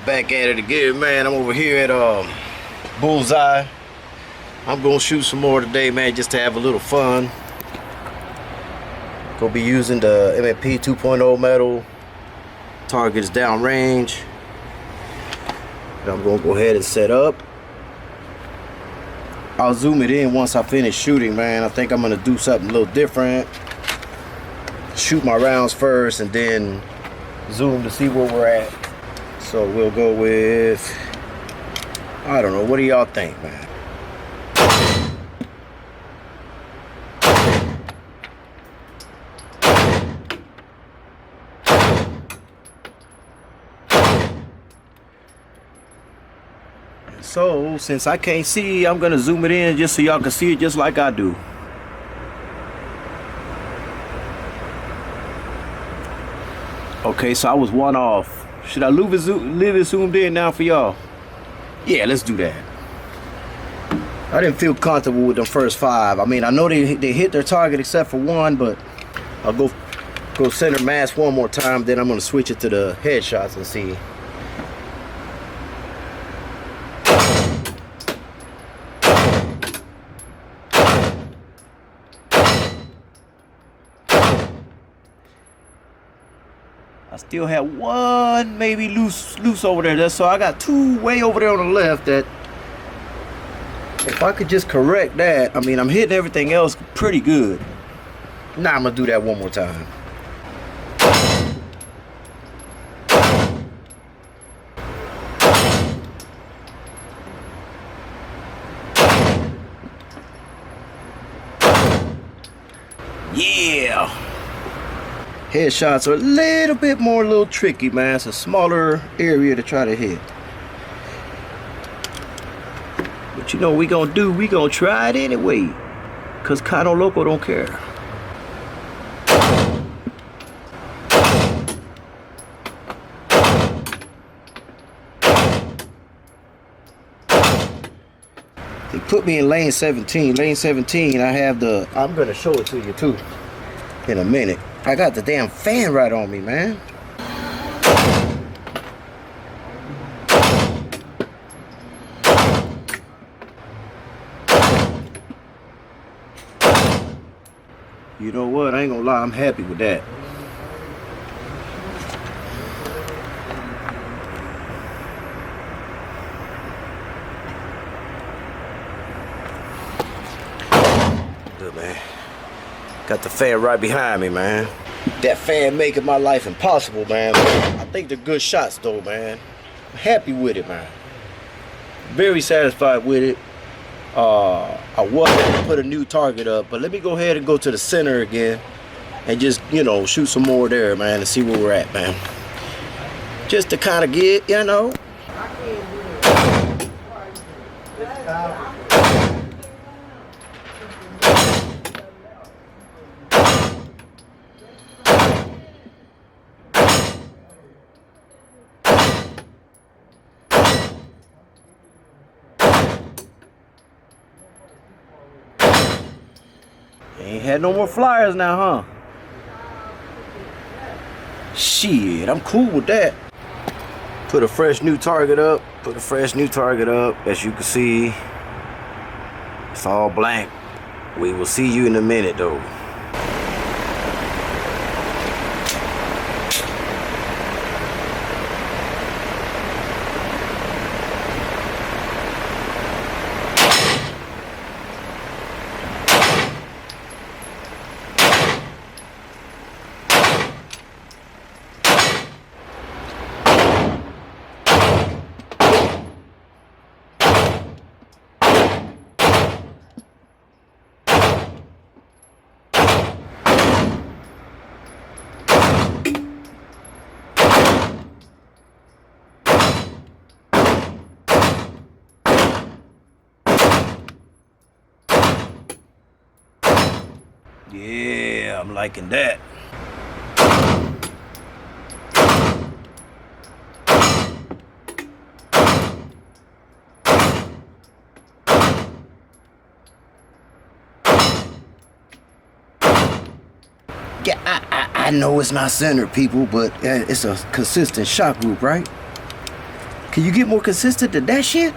Back at it again, man. I'm over here at Bullseye. I'm gonna shoot some more today, man, just to have a little fun. Gonna be using the M&amp 2.0 metal. Target is downrange. I'm gonna go ahead and set up. I'll zoom it in once I finish shooting, man. I think I'm gonna do something a little different. Shoot my rounds first and then zoom to see where we're at. So we'll go with, I don't know, what do y'all think, man? So since I can't see, I'm gonna zoom it in just so y'all can see it just like I do. Okay, so I was one off. Should I leave it zoomed in now for y'all? Yeah, let's do that. I didn't feel comfortable with the first 5. I mean, I know they hit their target except for one, but I'll go center mass one more time, then I'm gonna switch it to the headshots and see. I still have one maybe loose over there. So I got 2 way over there on the left that if I could just correct that, I mean, I'm hitting everything else pretty good. Now I'm gonna do that one more time. Yeah. Headshots are a little tricky, man. It's a smaller area to try to hit. But you know what we gonna do? We gonna try it anyway. Cause Kano Loco don't care. They put me in lane 17. Lane 17, I have the, I'm gonna show it to you too in a minute. I got the damn fan right on me, man. You know what? I ain't gonna lie, I'm happy with that. Good, man. Got the fan right behind me, man. That fan making my life impossible, man. I think they're good shots, though, man. I'm happy with it, man. Very satisfied with it. I was gonna put a new target up, but let me go ahead and go to the center again and just, you know, shoot some more there, man, and see where we're at, man. Just to kind of get, you know. Ain't had no more flyers now, huh? Shit, I'm cool with that. Put a fresh new target up. As you can see, it's all blank. We will see you in a minute, though. Yeah, I'm liking that. Yeah, I know it's not centered, people, but it's a consistent shot group, right? Can you get more consistent than that shit?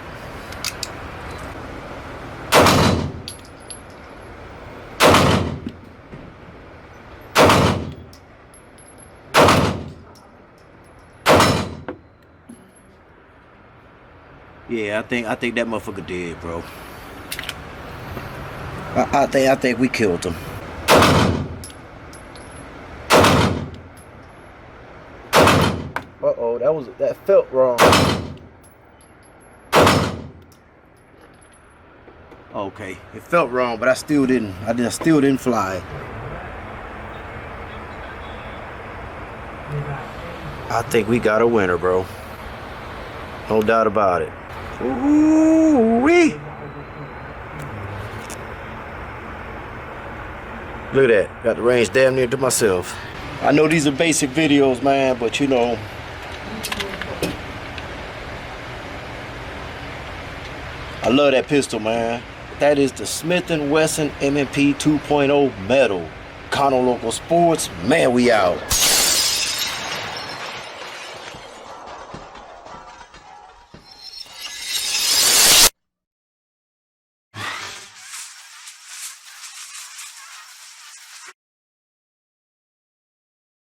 Yeah, I think that motherfucker did, bro. I think we killed him. Uh-oh, that felt wrong. Okay, it felt wrong, but I still didn't fly. I think we got a winner, bro. No doubt about it. Ooh-wee. Look at that. Got the range damn near to myself. I know these are basic videos, man, but you know, I love that pistol, man. That is the Smith & Wesson M&P 2.0 metal. Local Sports, man, we out.